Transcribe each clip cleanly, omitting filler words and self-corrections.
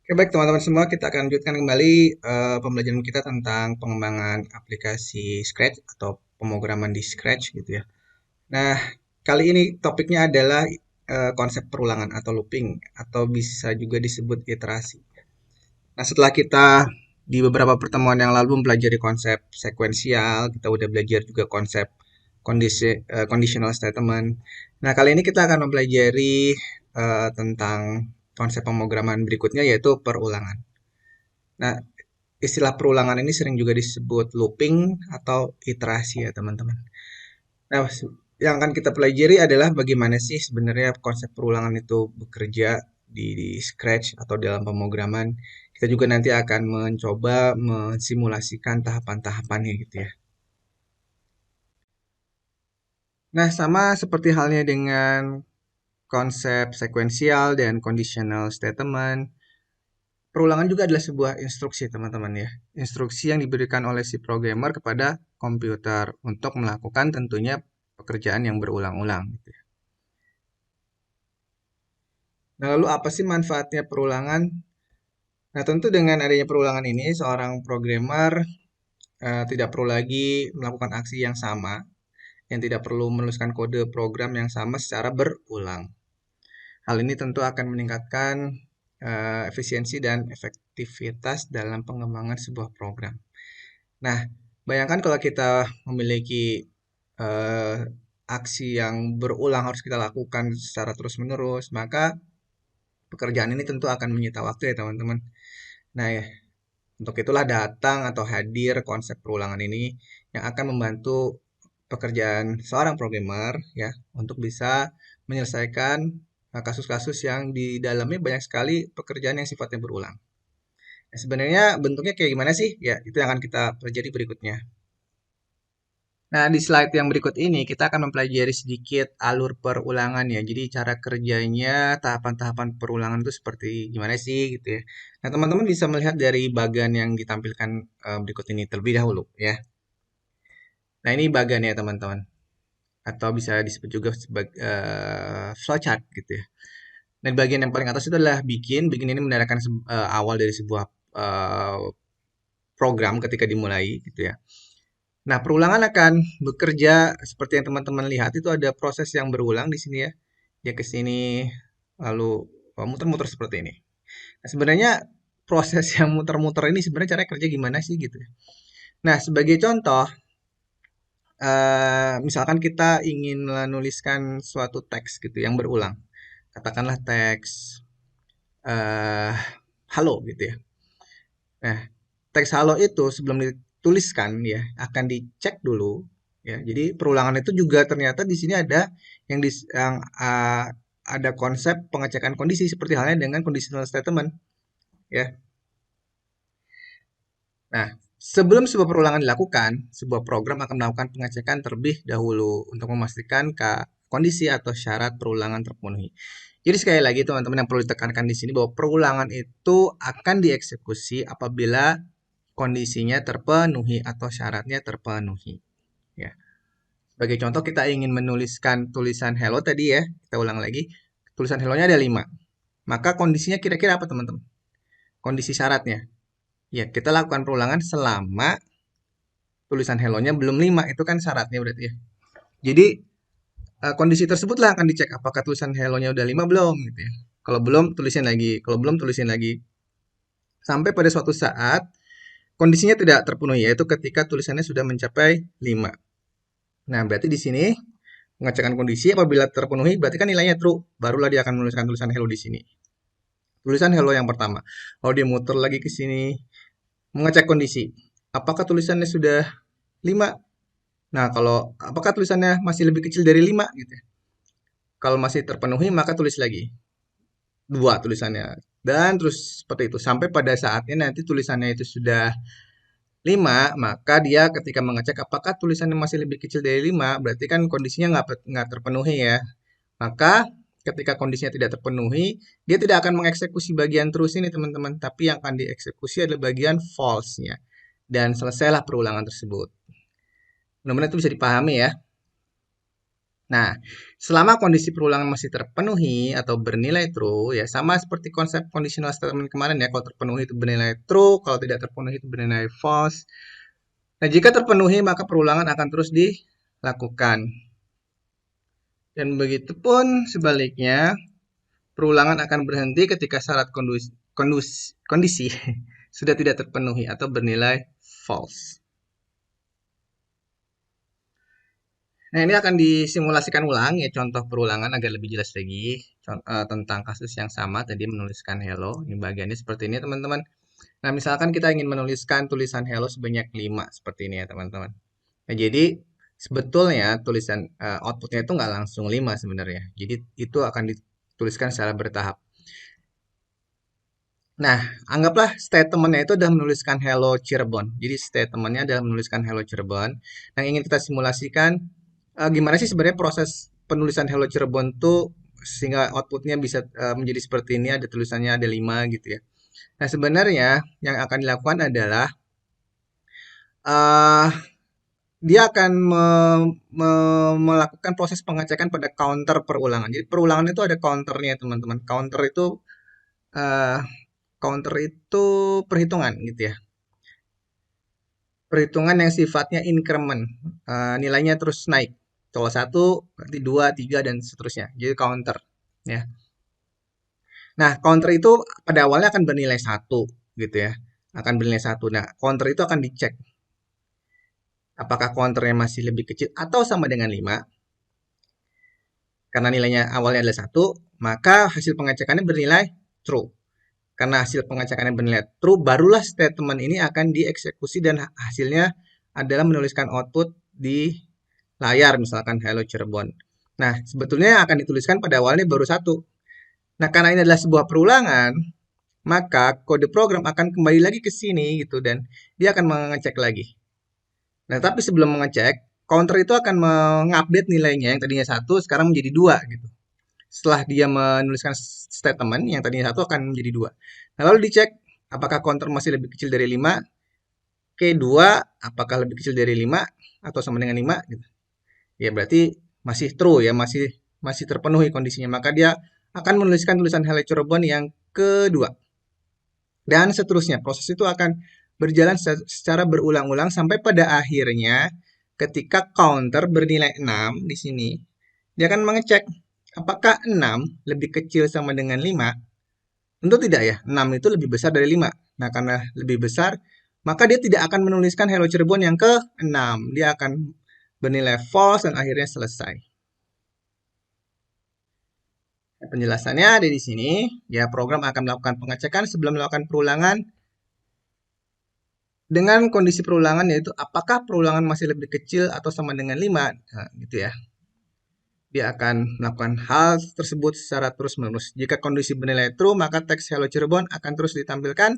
Oke, baik teman-teman semua, kita akan lanjutkan kembali pembelajaran kita tentang pengembangan aplikasi Scratch atau pemrograman di Scratch gitu ya. Nah, kali ini topiknya adalah konsep perulangan atau looping atau bisa juga disebut iterasi. Nah, setelah kita di beberapa pertemuan yang lalu mempelajari konsep sekuensial, kita udah belajar juga konsep conditional statement. Nah, kali ini kita akan mempelajari tentang konsep pemrograman berikutnya yaitu perulangan. Nah, istilah perulangan ini sering juga disebut looping atau iterasi ya teman-teman. Nah, yang akan kita pelajari adalah bagaimana sih sebenarnya konsep perulangan itu bekerja di Scratch atau dalam pemrograman. Kita juga nanti akan mencoba mensimulasikan tahapan-tahapannya gitu ya. Nah, sama seperti halnya dengan konsep sekuensial dan conditional statement, perulangan juga adalah sebuah instruksi, teman-teman ya. Instruksi yang diberikan oleh si programmer kepada komputer untuk melakukan tentunya pekerjaan yang berulang-ulang gitu ya. Nah, lalu apa sih manfaatnya perulangan? Nah, tentu dengan adanya perulangan ini, seorang programmer tidak perlu lagi melakukan aksi yang sama, yang tidak perlu menuliskan kode program yang sama secara berulang. Hal ini tentu akan meningkatkan efisiensi dan efektivitas dalam pengembangan sebuah program. Nah, bayangkan kalau kita memiliki eh, aksi yang berulang harus kita lakukan secara terus-menerus, maka pekerjaan ini tentu akan menyita waktu ya teman-teman. Nah, ya, untuk itulah datang atau hadir konsep perulangan ini yang akan membantu pekerjaan seorang programmer ya untuk bisa menyelesaikan kasus-kasus yang di dalamnya banyak sekali pekerjaan yang sifatnya berulang. Nah, sebenarnya bentuknya kayak gimana sih? Ya, itu yang akan kita pelajari berikutnya. Nah, di slide yang berikut ini kita akan mempelajari sedikit alur perulangan ya. Jadi cara kerjanya, tahapan-tahapan perulangan itu seperti gimana sih gitu ya. Nah, teman-teman bisa melihat dari bagan yang ditampilkan berikut ini terlebih dahulu ya. Nah, ini bagan ya teman-teman. Atau bisa disebut juga sebagai flowchart gitu ya. Nah, di bagian yang paling atas itu adalah bikin. Bikin ini menandakan awal dari sebuah eh, program ketika dimulai gitu ya. Nah, perulangan akan bekerja seperti yang teman-teman lihat itu ada proses yang berulang di sini ya. Dia ke sini lalu muter-muter seperti ini. Nah, sebenarnya proses yang muter-muter ini sebenarnya cara kerja gimana sih gitu ya. Nah, sebagai contoh, misalkan kita ingin menuliskan suatu teks gitu yang berulang. Katakanlah teks eh halo gitu ya. Nah, teks halo itu sebelum dituliskan ya akan dicek dulu ya. Jadi perulangan itu juga ternyata di sini ada yang ada konsep pengecekan kondisi seperti halnya dengan conditional statement ya. Nah, sebelum sebuah perulangan dilakukan, sebuah program akan melakukan pengecekan terlebih dahulu untuk memastikan kondisi atau syarat perulangan terpenuhi. Jadi sekali lagi teman-teman yang perlu ditekankan di sini bahwa perulangan itu akan dieksekusi apabila kondisinya terpenuhi atau syaratnya terpenuhi. Ya. Sebagai contoh kita ingin menuliskan tulisan hello tadi ya, kita ulang lagi. Tulisan hello-nya ada 5. Maka kondisinya kira-kira apa teman-teman? Kondisi syaratnya. Ya, kita lakukan perulangan selama tulisan hello-nya belum 5. Itu kan syaratnya berarti ya. Jadi kondisi tersebutlah akan dicek apakah tulisan hello-nya udah 5 belum gitu ya. Kalau belum, tulisin lagi. Kalau belum, tulisin lagi. Sampai pada suatu saat kondisinya tidak terpenuhi, yaitu ketika tulisannya sudah mencapai 5. Nah, berarti di sini pengecekan kondisi apabila terpenuhi berarti kan nilainya true. Barulah dia akan menuliskan tulisan hello di sini. Tulisan hello yang pertama. Lalu dia muter lagi ke sini mengecek kondisi. Apakah tulisannya sudah 5? Nah, kalau apakah tulisannya masih lebih kecil dari 5 gitu ya. Kalau masih terpenuhi maka tulis lagi 2 tulisannya. Dan terus seperti itu sampai pada saatnya nanti tulisannya itu sudah 5, maka dia ketika mengecek apakah tulisannya masih lebih kecil dari 5, berarti kan kondisinya nggak terpenuhi ya. Maka ketika kondisinya tidak terpenuhi, dia tidak akan mengeksekusi bagian terus ini teman-teman, tapi yang akan dieksekusi adalah bagian false-nya. Dan selesailah perulangan tersebut. Mudah-mudahan itu bisa dipahami ya. Nah, selama kondisi perulangan masih terpenuhi atau bernilai true, ya sama seperti konsep conditional statement kemarin ya, kalau terpenuhi itu bernilai true, kalau tidak terpenuhi itu bernilai false. Nah, jika terpenuhi maka perulangan akan terus dilakukan. Dan begitu pun sebaliknya, perulangan akan berhenti ketika syarat kondisi sudah tidak terpenuhi atau bernilai false. Nah, ini akan disimulasikan ulang ya contoh perulangan agar lebih jelas lagi tentang kasus yang sama tadi menuliskan hello. Ini bagiannya seperti ini teman-teman. Nah, misalkan kita ingin menuliskan tulisan hello sebanyak 5 seperti ini ya teman-teman. Nah, jadi sebetulnya tulisan outputnya itu nggak langsung 5 sebenarnya. Jadi itu akan dituliskan secara bertahap. Nah, anggaplah statementnya itu adalah menuliskan hello Cirebon. Jadi statementnya adalah menuliskan hello Cirebon. Nah, ingin kita simulasikan gimana sih sebenarnya proses penulisan hello Cirebon tuh sehingga outputnya bisa menjadi seperti ini. Ada tulisannya ada 5 gitu ya. Nah, sebenarnya yang akan dilakukan adalah eh dia akan melakukan proses pengecekan pada counter perulangan. Jadi perulangan itu ada counternya teman-teman. Eh, counter itu perhitungan gitu ya. Perhitungan yang sifatnya increment, nilainya terus naik. Kalau satu, berarti dua, tiga, dan seterusnya. Jadi counter. Ya. Nah, counter itu pada awalnya akan bernilai satu, gitu ya. Akan bernilai satu. Nah, counter itu akan dicek. Apakah counternya masih lebih kecil atau sama dengan 5? Karena nilainya awalnya adalah satu, maka hasil pengecekannya bernilai true. Karena hasil pengecekannya bernilai true, barulah statement ini akan dieksekusi dan hasilnya adalah menuliskan output di layar, misalkan Hello Cirebon. Nah, sebetulnya yang akan dituliskan pada awalnya baru satu. Nah, karena ini adalah sebuah perulangan, maka kode program akan kembali lagi ke sini gitu dan dia akan mengecek lagi. Nah, tapi sebelum mengecek, counter itu akan mengupdate nilainya yang tadinya satu sekarang menjadi dua gitu. Setelah dia menuliskan statement yang tadinya satu akan menjadi dua. Nah, lalu dicek apakah counter masih lebih kecil dari 5, oke 2 apakah lebih kecil dari 5 atau sama dengan 5 gitu. Ya berarti masih true ya, masih masih terpenuhi kondisinya. Maka dia akan menuliskan tulisan Hello Cirebon yang kedua. Dan seterusnya, proses itu akan berjalan secara berulang-ulang sampai pada akhirnya ketika counter bernilai 6 di sini, dia akan mengecek apakah 6 lebih kecil sama dengan 5. Tentu tidak ya, 6 itu lebih besar dari 5. Nah, karena lebih besar, maka dia tidak akan menuliskan Hello Cirebon yang ke-6. Dia akan bernilai false dan akhirnya selesai. Penjelasannya ada di sini. Ya, program akan melakukan pengecekan sebelum melakukan perulangan dengan kondisi perulangan yaitu apakah perulangan masih lebih kecil atau sama dengan 5. Nah, gitu ya. Dia akan melakukan hal tersebut secara terus-menerus. Jika kondisi bernilai true, maka teks Hello Cirebon akan terus ditampilkan.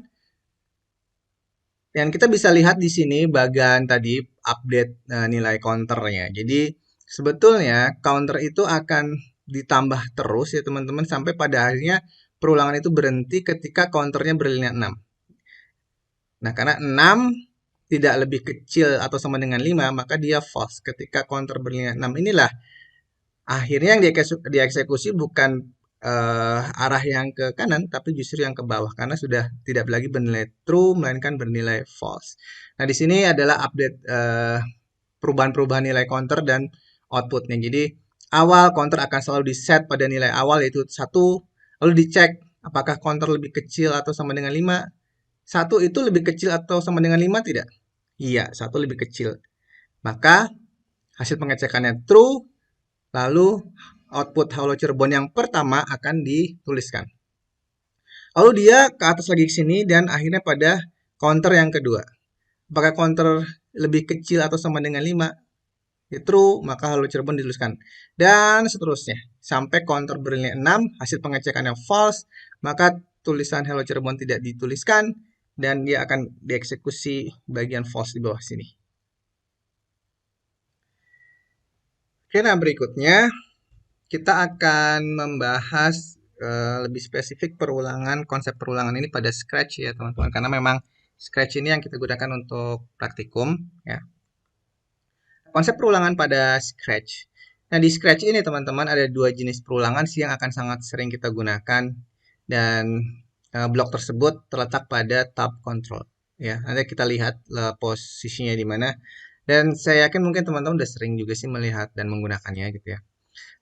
Dan kita bisa lihat di sini bagian tadi update nilai counternya. Jadi sebetulnya counter itu akan ditambah terus ya teman-teman sampai pada akhirnya perulangan itu berhenti ketika counternya bernilai 6. Nah, karena 6 tidak lebih kecil atau sama dengan 5, maka dia false. Ketika counter bernilai 6 inilah akhirnya yang dieksekusi bukan arah yang ke kanan, tapi justru yang ke bawah karena sudah tidak lagi bernilai true, melainkan bernilai false. Nah, di sini adalah update perubahan-perubahan nilai counter dan outputnya. Jadi awal counter akan selalu di set pada nilai awal yaitu 1, lalu dicek apakah counter lebih kecil atau sama dengan 5. 1 itu lebih kecil atau sama dengan 5 tidak? Iya, 1 lebih kecil. Maka hasil pengecekannya true, lalu output Hello Cirebon yang pertama akan dituliskan. Lalu dia ke atas lagi ke sini dan akhirnya pada counter yang kedua. Apakah counter lebih kecil atau sama dengan 5? Ya, true, maka Hello Cirebon dituliskan. Dan seterusnya. Sampai counter bernilai 6, hasil pengecekannya false, maka tulisan Hello Cirebon tidak dituliskan dan dia akan dieksekusi bagian false di bawah sini. Oke, nah berikutnya kita akan membahas lebih spesifik perulangan, konsep perulangan ini pada Scratch ya teman-teman. Karena memang Scratch ini yang kita gunakan untuk praktikum ya. Konsep perulangan pada Scratch. Nah, di Scratch ini teman-teman ada dua jenis perulangan sih yang akan sangat sering kita gunakan dan blok tersebut terletak pada tab control. Ya, nanti kita lihat posisinya di mana. Dan saya yakin mungkin teman-teman udah sering juga sih melihat dan menggunakannya gitu ya.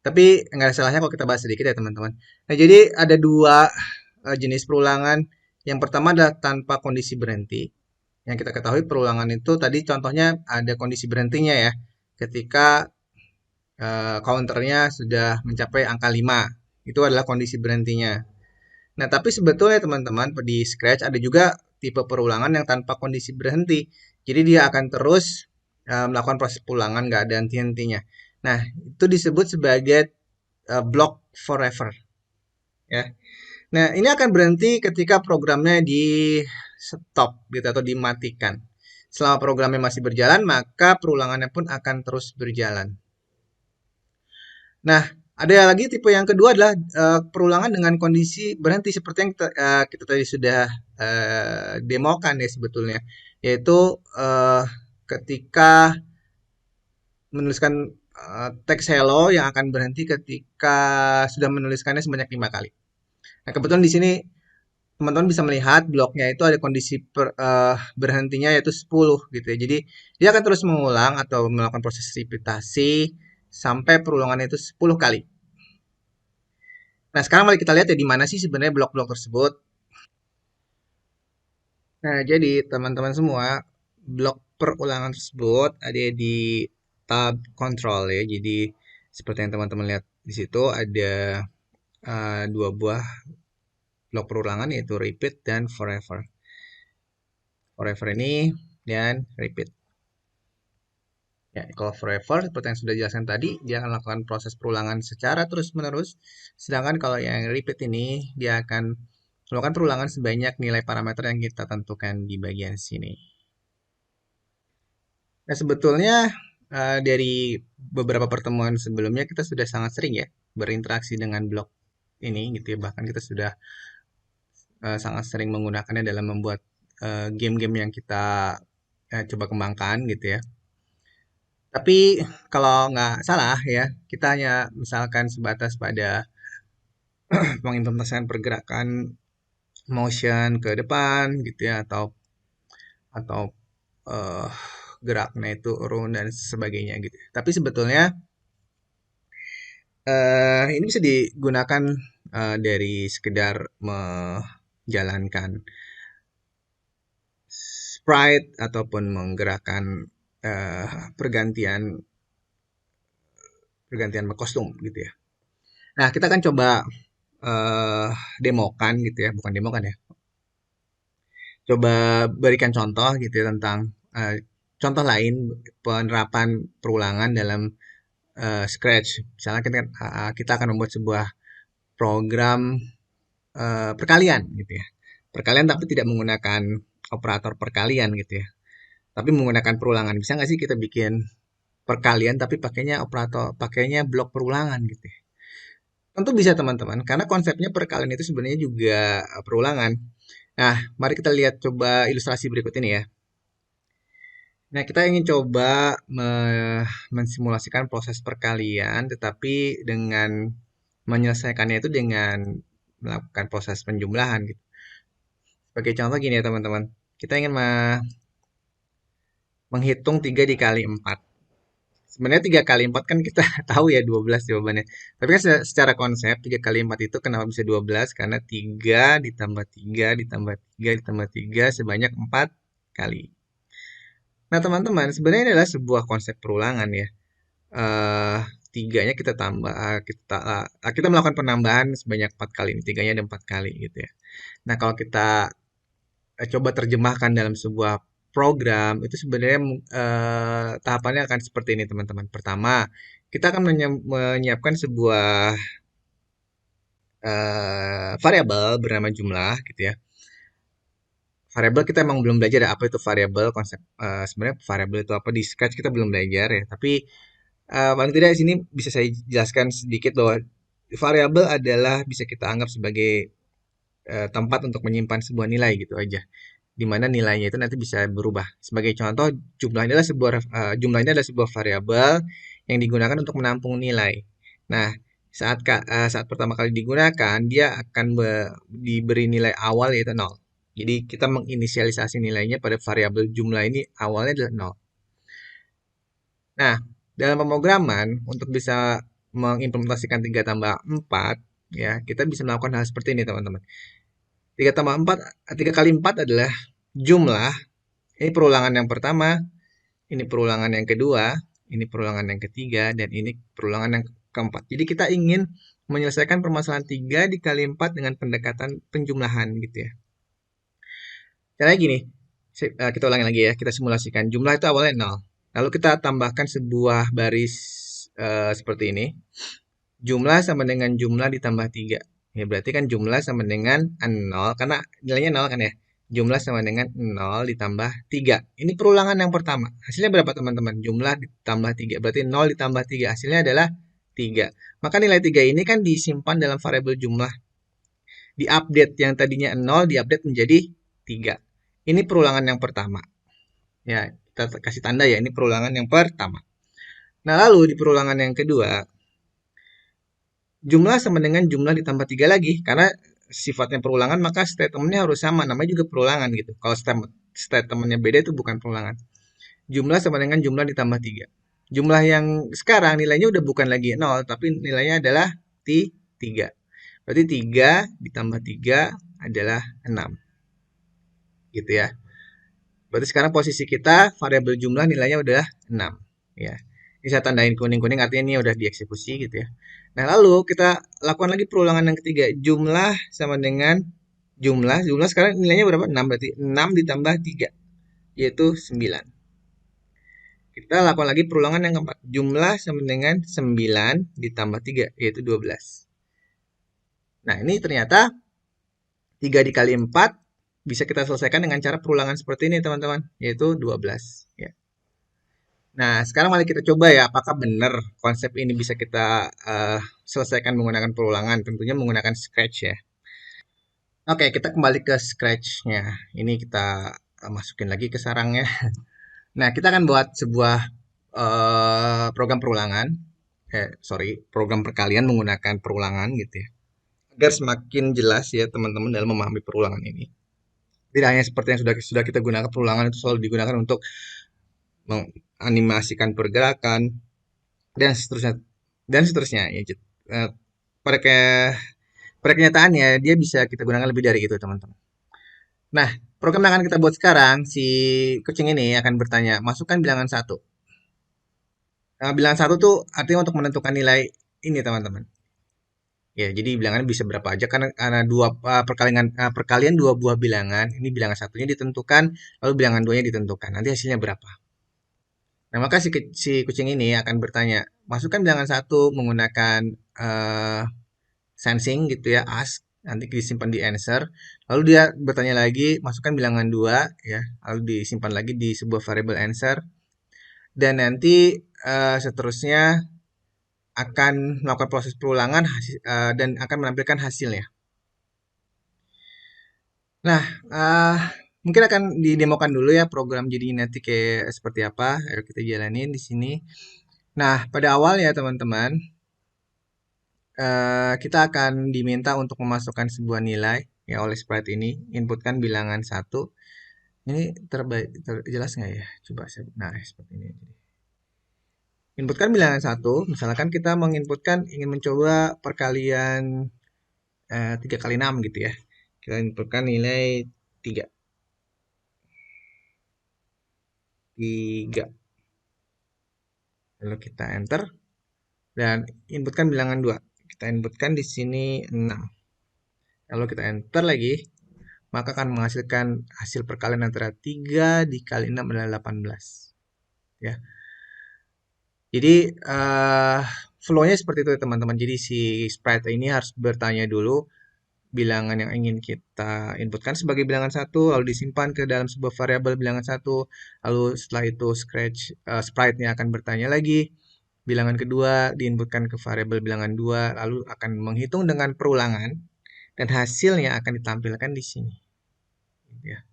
Tapi nggak ada salahnya kalau kita bahas sedikit ya teman-teman. Nah, jadi ada dua jenis perulangan. Yang pertama adalah tanpa kondisi berhenti. Yang kita ketahui perulangan itu tadi contohnya ada kondisi berhentinya ya. Ketika counternya sudah mencapai angka 5. Itu adalah kondisi berhentinya. Nah, tapi sebetulnya teman-teman di Scratch ada juga tipe perulangan yang tanpa kondisi berhenti. Jadi dia akan terus melakukan proses perulangan nggak ada henti-hentinya. Nah, itu disebut sebagai block forever ya. Nah, ini akan berhenti ketika programnya di stop gitu atau dimatikan. Selama programnya masih berjalan, maka perulangannya pun akan terus berjalan. Nah, ada lagi tipe yang kedua adalah perulangan dengan kondisi berhenti seperti yang kita tadi sudah demokan ya sebetulnya, yaitu ketika menuliskan teks hello yang akan berhenti ketika sudah menuliskannya sebanyak 5 kali. Nah, kebetulan di sini teman-teman bisa melihat bloknya itu ada kondisi berhentinya yaitu 10 gitu ya. Jadi dia akan terus mengulang atau melakukan proses repetisi sampai perulangan itu 10 kali. Nah, sekarang mari kita lihat ya di mana sih sebenarnya blok-blok tersebut. Nah, jadi teman-teman semua, blok perulangan tersebut ada di tab control ya. Jadi seperti yang teman-teman lihat di situ ada dua buah blok perulangan yaitu repeat dan forever. Forever ini dan repeat. Ya, kalau forever seperti yang sudah dijelaskan tadi, dia akan melakukan proses perulangan secara terus-menerus. Sedangkan kalau yang repeat ini, dia akan melakukan perulangan sebanyak nilai parameter yang kita tentukan di bagian sini. Nah, sebetulnya dari beberapa pertemuan sebelumnya kita sudah sangat sering ya berinteraksi dengan blok ini gitu ya. Bahkan kita sudah sangat sering menggunakannya dalam membuat game-game yang kita coba kembangkan gitu ya. Tapi kalau nggak salah ya, kita hanya misalkan sebatas pada mengimplementasikan pergerakan motion ke depan gitu ya atau eh, gerak naik turun dan sebagainya gitu. Tapi sebetulnya ini bisa digunakan dari sekedar menjalankan sprite ataupun menggerakkan eh, pergantian pergantian kostum gitu ya. Nah, kita akan coba demokan gitu ya, bukan demokan ya. Coba berikan contoh gitu ya tentang contoh lain penerapan perulangan dalam Scratch. Misalnya kita akan membuat sebuah program perkalian gitu ya. Perkalian tapi tidak menggunakan operator perkalian gitu ya. Tapi menggunakan perulangan. Bisa nggak sih kita bikin perkalian tapi pakainya blok perulangan gitu ya. Tentu bisa teman-teman, karena konsepnya perkalian itu sebenarnya juga perulangan. Nah, mari kita lihat coba ilustrasi berikut ini ya. Nah, kita ingin coba mensimulasikan proses perkalian, tetapi dengan menyelesaikannya itu dengan melakukan proses penjumlahan gitu. Sebagai contoh gini ya teman-teman, kita ingin menghitung 3 dikali 4. Sebenarnya 3 kali 4 kan kita tahu ya 12 jawabannya. Tapi kan secara konsep 3 kali 4 itu kenapa bisa 12? Karena 3 ditambah 3 ditambah 3 ditambah 3 sebanyak 4 kali. Nah teman-teman, sebenarnya ini adalah sebuah konsep perulangan ya. eh Tiganya kita tambah, kita melakukan penambahan sebanyak 4 kali. Ini tiganya ada 4 kali gitu ya. Nah kalau kita coba terjemahkan dalam sebuah program itu sebenarnya tahapannya akan seperti ini teman-teman. Pertama, kita akan menyiapkan sebuah variabel bernama jumlah gitu ya. Variabel kita emang belum belajar ya apa itu variabel konsep sebenarnya variabel itu apa di Scratch kita belum belajar ya. Tapi paling tidak di sini bisa saya jelaskan sedikit bahwa variabel adalah bisa kita anggap sebagai tempat untuk menyimpan sebuah nilai gitu aja di mana nilainya itu nanti bisa berubah. Sebagai contoh, jumlah ini adalah sebuah variabel yang digunakan untuk menampung nilai. Nah, saat pertama kali digunakan, dia akan diberi nilai awal yaitu 0. Jadi kita menginisialisasi nilainya pada variabel jumlah ini awalnya adalah 0. Nah, dalam pemrograman untuk bisa mengimplementasikan 3 tambah 4, ya, kita bisa melakukan hal seperti ini, teman-teman. 3 tambah 4, 3 kali 4 adalah jumlah. Ini perulangan yang pertama, ini perulangan yang kedua, ini perulangan yang ketiga, dan ini perulangan yang keempat. Jadi kita ingin menyelesaikan permasalahan 3 dikali 4 dengan pendekatan penjumlahan gitu ya. Caranya gini, kita ulangi lagi ya, kita simulasikan. Jumlah itu awalnya 0. Lalu kita tambahkan sebuah baris seperti ini. Jumlah sama dengan jumlah ditambah 3. Ya, berarti kan jumlah sama dengan 0, karena nilainya 0 kan ya. Jumlah sama dengan 0 ditambah 3. Ini perulangan yang pertama. Hasilnya berapa teman-teman? Jumlah ditambah 3. Berarti 0 ditambah 3. Hasilnya adalah 3. Maka nilai 3 ini kan disimpan dalam variabel jumlah. Di-update yang tadinya 0, di-update menjadi 3. Ini perulangan yang pertama. Ya, kita kasih tanda ya, ini perulangan yang pertama. Nah, lalu di perulangan yang kedua, jumlah sama dengan jumlah ditambah 3 lagi. Karena sifatnya perulangan, maka statementnya harus sama. Namanya juga perulangan gitu. Kalau statementnya beda itu bukan perulangan. Jumlah sama dengan jumlah ditambah 3. Jumlah yang sekarang nilainya udah bukan lagi 0, tapi nilainya adalah 3. Berarti 3 ditambah 3 adalah 6. Gitu ya. Berarti sekarang posisi kita variabel jumlah nilainya udah 6. Ya. Ini saya tandain kuning-kuning artinya ini udah dieksekusi gitu ya. Nah, lalu kita lakukan lagi perulangan yang ketiga. Jumlah sama dengan jumlah sekarang nilainya berapa? 6, berarti 6 ditambah 3 yaitu 9. Kita lakukan lagi perulangan yang keempat. Jumlah sama dengan 9 ditambah 3 yaitu 12. Nah, ini ternyata 3 dikali 4 bisa kita selesaikan dengan cara perulangan seperti ini, teman-teman, yaitu 12 ya. Nah, sekarang mari kita coba ya, apakah benar konsep ini bisa kita selesaikan menggunakan perulangan, tentunya menggunakan Scratch ya. Oke, kita kembali ke Scratch-nya. Ini kita masukin lagi ke sarangnya. Nah, kita akan buat sebuah program perulangan, program perkalian menggunakan perulangan gitu ya. Agar semakin jelas ya teman-teman dalam memahami perulangan ini. Tidak hanya seperti yang sudah kita gunakan, perulangan itu selalu digunakan untuk menganimasikan pergerakan dan seterusnya ya. Pada kenyataannya dia bisa kita gunakan lebih dari itu, teman-teman. Nah, program yang akan kita buat sekarang, si kucing ini akan bertanya, masukkan bilangan 1. Nah, bilangan 1 tuh artinya untuk menentukan nilai ini, teman-teman. Ya, jadi bilangannya bisa berapa aja karena perkalian dua buah bilangan, ini bilangan satunya ditentukan, lalu bilangan duanya ditentukan. Nanti hasilnya berapa? Nah, maka si kucing ini akan bertanya, masukkan bilangan 1 menggunakan sensing gitu ya, ask, nanti disimpan di answer. Lalu dia bertanya lagi, masukkan bilangan 2 ya, lalu disimpan lagi di sebuah variable answer. Dan nanti seterusnya akan melakukan proses perulangan dan akan menampilkan hasilnya. Nah, mungkin akan didemokan dulu ya program jadi nanti kayak seperti apa. Ayo kita jalanin di sini. Nah, pada awal ya teman-teman, kita akan diminta untuk memasukkan sebuah nilai ya oleh sprite ini. Inputkan bilangan 1. Ini jelas nggak ya? Coba saya, nah seperti ini. Inputkan bilangan 1. Misalkan kita menginputkan ingin mencoba perkalian 3 kali 6 gitu ya. Kita inputkan nilai 3. 3. Lalu kita enter dan inputkan bilangan 2. Kita inputkan di sini 6. Lalu kita enter lagi, maka akan menghasilkan hasil perkalian antara 3 dikali 6 adalah 18. Ya. Jadi flow-nya seperti itu teman-teman. Jadi si sprite ini harus bertanya dulu bilangan yang ingin kita inputkan sebagai bilangan 1, lalu disimpan ke dalam sebuah variabel bilangan 1, lalu setelah itu sprite-nya akan bertanya lagi, bilangan kedua diinputkan ke variabel bilangan 2, lalu akan menghitung dengan perulangan, dan hasilnya akan ditampilkan di sini. Ya.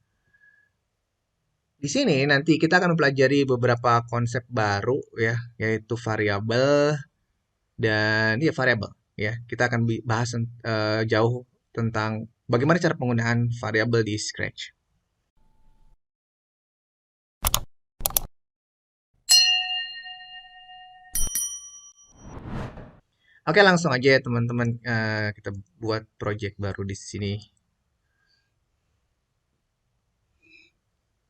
Di sini nanti kita akan mempelajari beberapa konsep baru ya, yaitu variabel dan ya variabel ya. Kita akan bahas jauh tentang bagaimana cara penggunaan variabel di Scratch. Oke, langsung aja ya teman-teman, kita buat project baru di sini.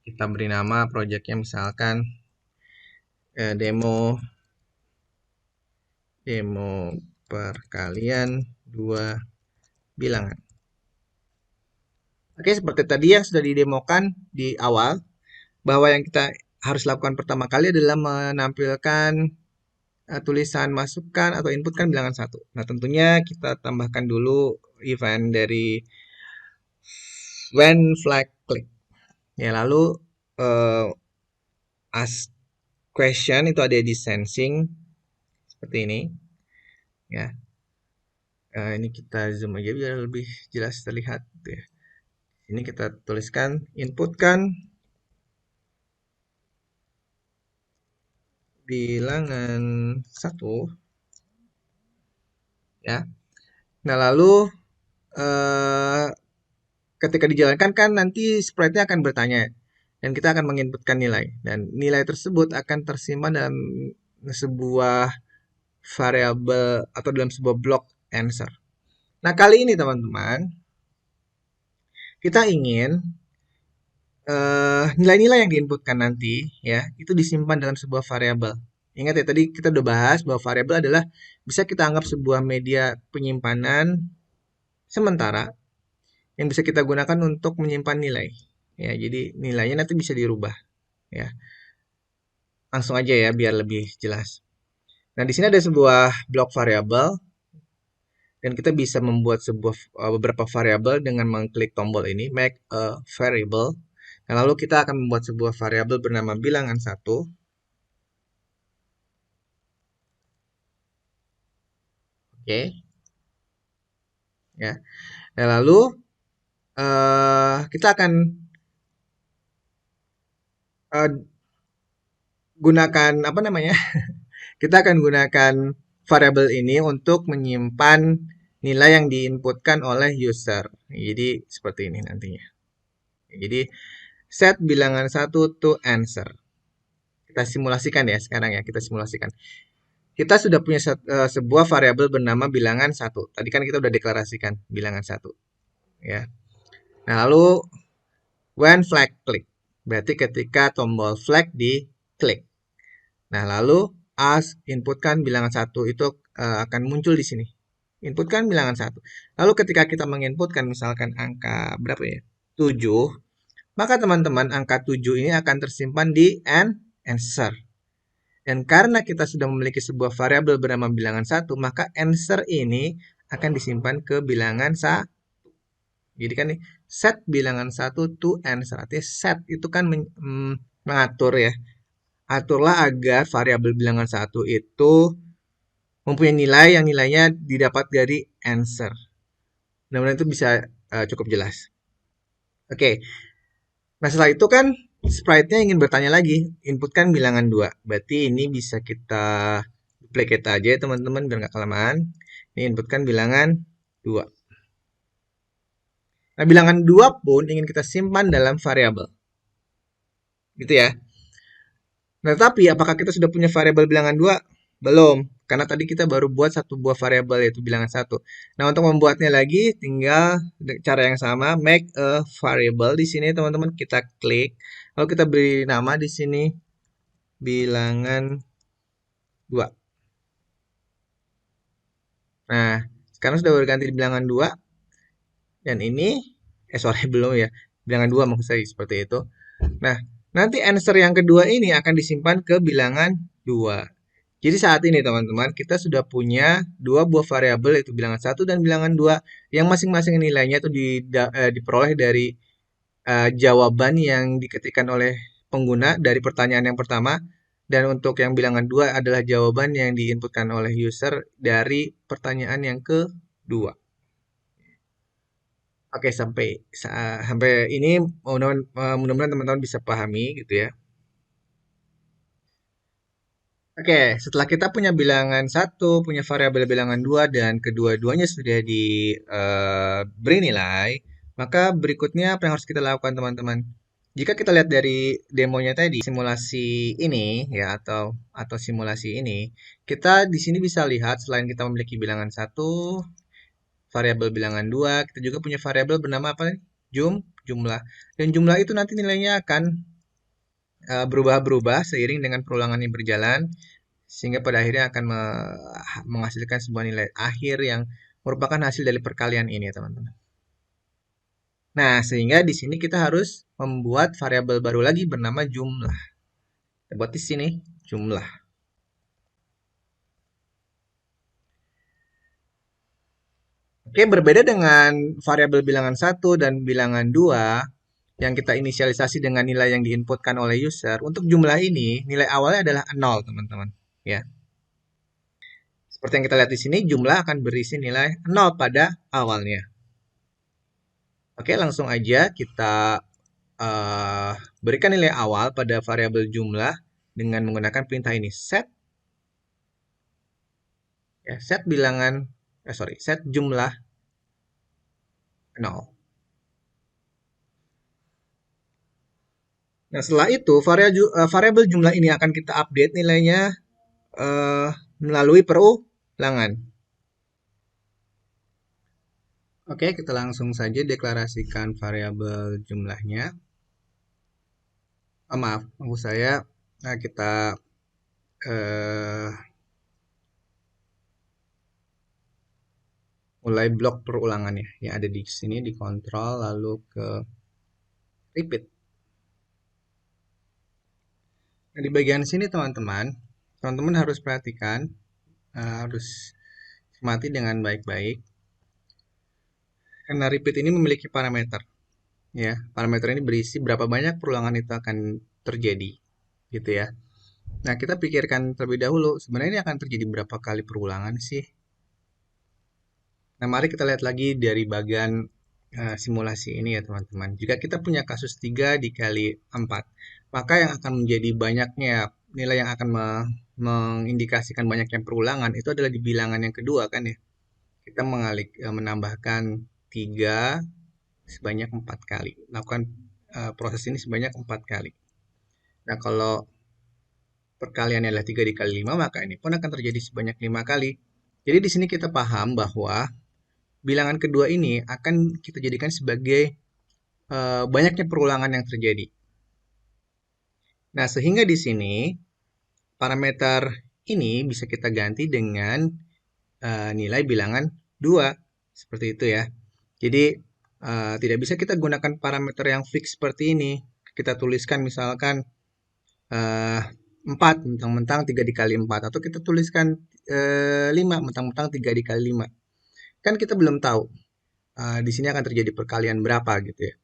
Kita beri nama projectnya misalkan demo perkalian dua bilangan. Oke, seperti tadi yang sudah didemokan di awal, bahwa yang kita harus lakukan pertama kali adalah menampilkan tulisan masukkan atau inputkan bilangan satu. Nah, tentunya kita tambahkan dulu event dari when flag click. Ya, lalu ask question itu ada di sensing seperti ini. Ya, ini kita zoom aja biar lebih jelas terlihat. Ya. Ini kita tuliskan inputkan bilangan satu. Ya. Nah, lalu ketika dijalankan kan nanti sprite-nya akan bertanya dan kita akan menginputkan nilai dan nilai tersebut akan tersimpan dalam sebuah variabel atau dalam sebuah blok answer. Nah, kali ini teman-teman kita ingin nilai-nilai yang diinputkan nanti ya itu disimpan dalam sebuah variabel. Ingat ya tadi kita udah bahas bahwa variabel adalah bisa kita anggap sebuah media penyimpanan sementara yang bisa kita gunakan untuk menyimpan nilai. Ya, jadi nilainya nanti bisa dirubah. Ya, langsung aja ya biar lebih jelas. Nah, di sini ada sebuah blok variabel dan kita bisa membuat beberapa variabel dengan mengklik tombol ini make a variable. Nah, lalu kita akan membuat sebuah variabel bernama bilangan satu. Oke. Ya. Nah, lalu kita akan gunakan apa namanya? Kita akan gunakan variabel ini untuk menyimpan nilai yang diinputkan oleh user. Jadi seperti ini nantinya. Jadi set bilangan satu to answer. Kita simulasikan ya sekarang ya, kita simulasikan. Kita sudah punya sebuah variabel bernama bilangan satu. Tadi kan kita udah deklarasikan bilangan satu. Ya. Nah, lalu when flag click. Berarti ketika tombol flag diklik. Nah, lalu ask inputkan bilangan satu itu akan muncul di sini. Inputkan bilangan satu. Lalu ketika kita menginputkan misalkan angka berapa ya? 7, maka teman-teman angka 7 ini akan tersimpan di answer. Dan karena kita sudah memiliki sebuah variabel bernama bilangan satu, maka answer ini akan disimpan ke bilangan 1. Jadi kan nih, set bilangan satu to answer. Artinya set itu kan mengatur ya. Aturlah agar variabel bilangan satu itu mempunyai nilai yang nilainya didapat dari answer. Mudah-mudahan itu bisa cukup jelas. Oke. Nah, setelah itu kan sprite-nya ingin bertanya lagi, inputkan bilangan 2. Berarti ini bisa kita duplicate aja ya teman-teman biar nggak kelamaan. Ini inputkan bilangan 2. Nah, bilangan 2 pun ingin kita simpan dalam variabel. Gitu ya. Nah, tapi apakah kita sudah punya variabel bilangan 2? Belum, karena tadi kita baru buat satu buah variabel yaitu bilangan 1. Nah, untuk membuatnya lagi tinggal cara yang sama, make a variable. Di sini teman-teman kita klik, lalu kita beri nama di sini bilangan 2. Nah, sekarang sudah berganti di bilangan 2 dan ini sorry belum ya. Bilangan 2 maksud saya seperti itu. Nah, nanti answer yang kedua ini akan disimpan ke bilangan 2. Jadi saat ini teman-teman kita sudah punya dua buah variabel yaitu bilangan satu dan bilangan 2 yang masing-masing nilainya itu diperoleh dari jawaban yang diketikkan oleh pengguna dari pertanyaan yang pertama dan untuk yang bilangan 2 adalah jawaban yang diinputkan oleh user dari pertanyaan yang kedua. Oke, sampai ini mudah-mudahan teman-teman bisa pahami gitu ya. Oke, setelah kita punya bilangan satu, punya variabel bilangan dua, dan kedua-duanya sudah diberi nilai, maka berikutnya apa yang harus kita lakukan, teman-teman? Jika kita lihat dari demonya tadi, simulasi ini ya atau simulasi ini, kita di sini bisa lihat selain kita memiliki bilangan satu, variabel bilangan dua, kita juga punya variabel bernama apa? Jumlah. Dan jumlah itu nanti nilainya akan berubah-berubah seiring dengan perulangan yang berjalan, sehingga pada akhirnya akan menghasilkan sebuah nilai akhir yang merupakan hasil dari perkalian ini ya teman-teman. Nah, sehingga di sini kita harus membuat variabel baru lagi bernama jumlah. Kita buat di sini jumlah. Oke, berbeda dengan variabel bilangan satu dan bilangan 2 yang kita inisialisasi dengan nilai yang diinputkan oleh user. Untuk jumlah ini, nilai awalnya adalah 0, teman-teman. Ya. Seperti yang kita lihat di sini, jumlah akan berisi nilai 0 pada awalnya. Oke, langsung aja kita berikan nilai awal pada variabel jumlah dengan menggunakan perintah ini, set ya, set jumlah 0. Nah, setelah itu variabel jumlah ini akan kita update nilainya melalui perulangan. Oke, kita langsung saja deklarasikan variabel jumlahnya. Maaf, maksud saya, nah kita eh, mulai blok perulangannya yang ada di sini, di kontrol lalu ke repeat. Nah, di bagian sini teman-teman harus perhatikan, harus cermati dengan baik-baik, karena repeat ini memiliki parameter. Ya, parameter ini berisi berapa banyak perulangan itu akan terjadi, gitu ya. Nah, kita pikirkan terlebih dahulu, sebenarnya ini akan terjadi berapa kali perulangan sih? Nah, mari kita lihat lagi dari bagian simulasi ini ya teman-teman. Jika kita punya kasus 3 dikali 4, maka yang akan menjadi banyaknya nilai yang akan mengindikasikan banyaknya perulangan itu adalah di bilangan yang kedua kan ya. Kita menambahkan 3 sebanyak 4 kali. Lakukan proses ini sebanyak 4 kali. Nah, kalau perkaliannya adalah 3 dikali 5, maka ini pun akan terjadi sebanyak 5 kali. Jadi di sini kita paham bahwa bilangan kedua ini akan kita jadikan sebagai banyaknya perulangan yang terjadi. Nah, sehingga di sini parameter ini bisa kita ganti dengan nilai bilangan 2. Seperti itu ya. Jadi, tidak bisa kita gunakan parameter yang fix seperti ini. Kita tuliskan misalkan 4, mentang-mentang 3 dikali 4. Atau kita tuliskan 5, mentang-mentang 3 dikali 5. Kan kita belum tahu di sini akan terjadi perkalian berapa gitu ya.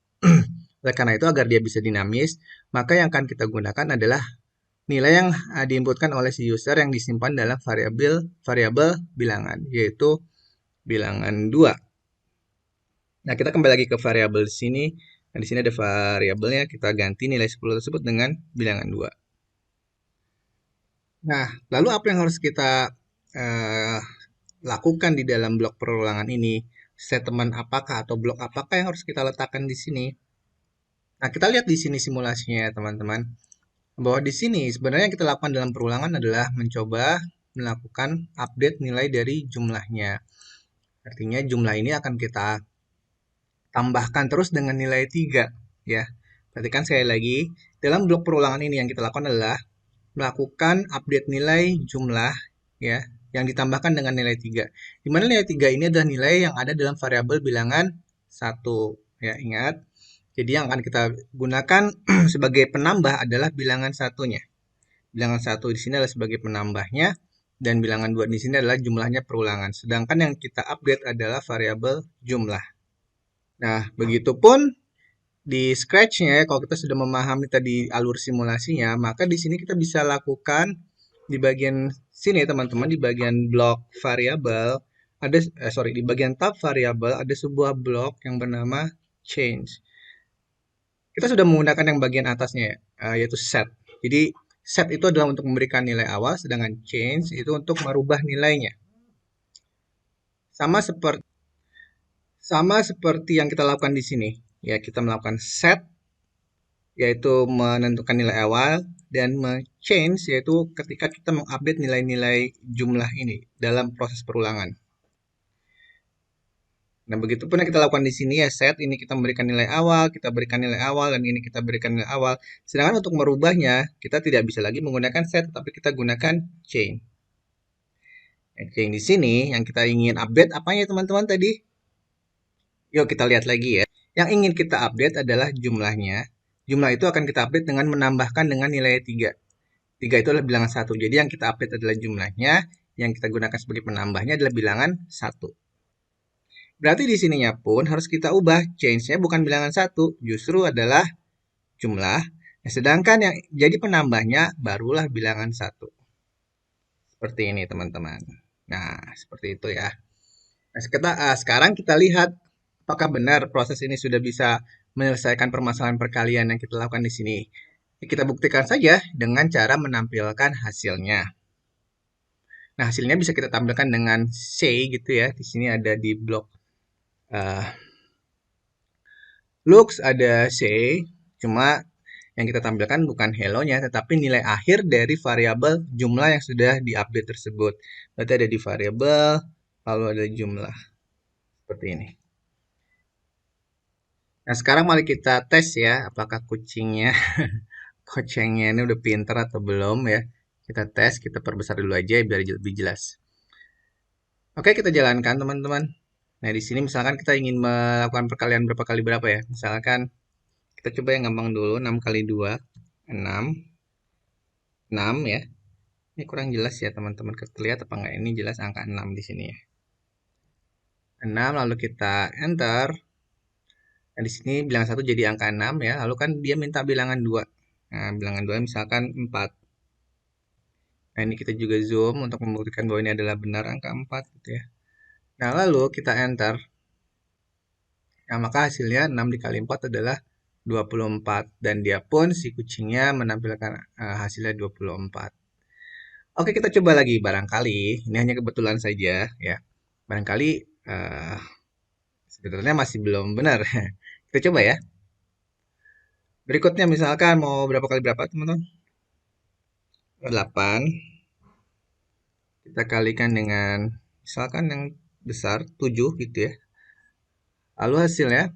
Oleh karena itu, agar dia bisa dinamis, maka yang akan kita gunakan adalah nilai yang diinputkan oleh si user yang disimpan dalam variabel bilangan, yaitu bilangan 2. Nah, kita kembali lagi ke variabel di sini. Nah, di sini ada variabelnya, kita ganti nilai 10 tersebut dengan bilangan 2. Nah, lalu apa yang harus kita eh, lakukan di dalam blok perulangan ini? Statement apakah atau blok apakah yang harus kita letakkan di sini? Nah, kita lihat di sini simulasinya ya, teman-teman. Bahwa di sini sebenarnya yang kita lakukan dalam perulangan adalah mencoba melakukan update nilai dari jumlahnya. Artinya jumlah ini akan kita tambahkan terus dengan nilai 3 ya. Perhatikan sekali lagi, dalam blok perulangan ini yang kita lakukan adalah melakukan update nilai jumlah ya yang ditambahkan dengan nilai 3. Di mana nilai 3 ini adalah nilai yang ada dalam variabel bilangan 1 ya, ingat. Jadi yang akan kita gunakan sebagai penambah adalah bilangan satunya. Bilangan 1 di sini adalah sebagai penambahnya dan bilangan 2 di sini adalah jumlahnya perulangan. Sedangkan yang kita update adalah variabel jumlah. Nah, begitupun di Scratch-nya ya, kalau kita sudah memahami tadi alur simulasinya, maka di sini kita bisa lakukan di bagian sini teman-teman, di bagian blok variabel, ada di bagian tab variabel ada sebuah blok yang bernama change. Kita sudah menggunakan yang bagian atasnya ya, yaitu set. Jadi set itu adalah untuk memberikan nilai awal, sedangkan change itu untuk merubah nilainya. Sama seperti yang kita lakukan di sini. Ya, kita melakukan set yaitu menentukan nilai awal dan change yaitu ketika kita mengupdate nilai-nilai jumlah ini dalam proses perulangan. Nah, begitu pun yang kita lakukan di sini ya, set ini kita memberikan nilai awal, kita berikan nilai awal, dan ini kita berikan nilai awal. Sedangkan untuk merubahnya, kita tidak bisa lagi menggunakan set, tapi kita gunakan chain. Chain di sini yang kita ingin update apanya teman-teman tadi? Yuk kita lihat lagi ya. Yang ingin kita update adalah jumlahnya. Jumlah itu akan kita update dengan menambahkan dengan nilai 3. 3 itu adalah bilangan 1. Jadi yang kita update adalah jumlahnya, yang kita gunakan sebagai penambahnya adalah bilangan 1. Berarti di sininya pun harus kita ubah. Change-nya bukan bilangan 1, justru adalah jumlah. Nah, sedangkan yang jadi penambahnya barulah bilangan 1. Seperti ini teman-teman. Nah, seperti itu ya. Nah, sekarang kita lihat apakah benar proses ini sudah bisa menyelesaikan permasalahan perkalian yang kita lakukan di sini. Kita buktikan saja dengan cara menampilkan hasilnya. Nah, hasilnya bisa kita tampilkan dengan say gitu ya. Di sini ada di blok looks ada say, cuma yang kita tampilkan bukan hello-nya, tetapi nilai akhir dari variabel jumlah yang sudah diupdate tersebut. Berarti ada di variabel, lalu ada jumlah. Seperti ini. Nah, sekarang mari kita tes ya, apakah kucingnya, kucingnya ini udah pinter atau belum ya. Kita tes, kita perbesar dulu aja biar lebih jelas. Oke, kita jalankan teman-teman. Nah, di sini misalkan kita ingin melakukan perkalian berapa kali berapa ya. Misalkan kita coba yang gampang dulu, 6 kali 2, 6. 6 ya. Ini kurang jelas ya teman-teman. Terlihat apa enggak? Ini jelas angka 6 di sini ya. 6 lalu kita enter. Nah, di sini bilangan 1 jadi angka 6 ya. Lalu kan dia minta bilangan 2. Nah, bilangan 2 misalkan 4. Nah, ini kita juga zoom untuk membuktikan bahwa ini adalah benar angka 4 gitu ya. Nah, lalu kita enter. Nah, maka hasilnya 6 dikali 4 adalah 24. Dan dia pun si kucingnya menampilkan hasilnya 24. Oke, kita coba lagi. Barangkali, ini hanya kebetulan saja ya. Barangkali sebetulnya masih belum benar. Kita coba ya. Berikutnya misalkan mau berapa kali berapa teman-teman? 8. Kita kalikan dengan misalkan yang besar 7 gitu ya. Lalu hasilnya,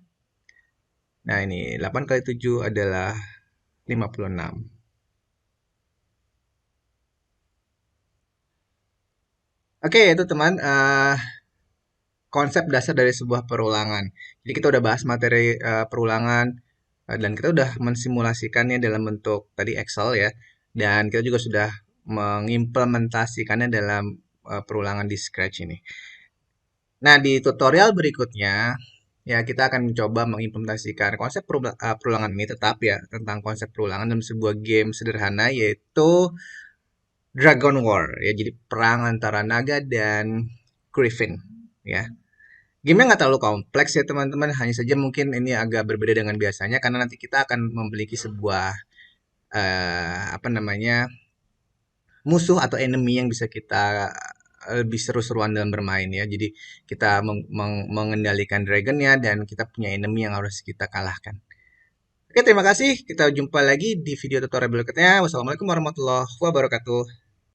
nah ini 8 kali 7 adalah 56. Oke, itu teman konsep dasar dari sebuah perulangan. Jadi kita udah bahas materi perulangan dan kita udah mensimulasikannya dalam bentuk tadi Excel ya. Dan kita juga sudah mengimplementasikannya dalam perulangan di Scratch ini. Nah, di tutorial berikutnya ya kita akan mencoba mengimplementasikan konsep perulangan ini tetap ya tentang konsep perulangan dalam sebuah game sederhana yaitu Dragon War ya. Jadi perang antara naga dan griffin ya. Gamenya nggak terlalu kompleks ya teman-teman, hanya saja mungkin ini agak berbeda dengan biasanya karena nanti kita akan memiliki sebuah apa namanya musuh atau enemy yang bisa kita lebih seru-seruan dalam bermain ya. Jadi kita mengendalikan dragonnya dan kita punya enemy yang harus kita kalahkan. Oke, terima kasih. Kita jumpa lagi di video tutorial berikutnya. Wassalamualaikum warahmatullahi wabarakatuh.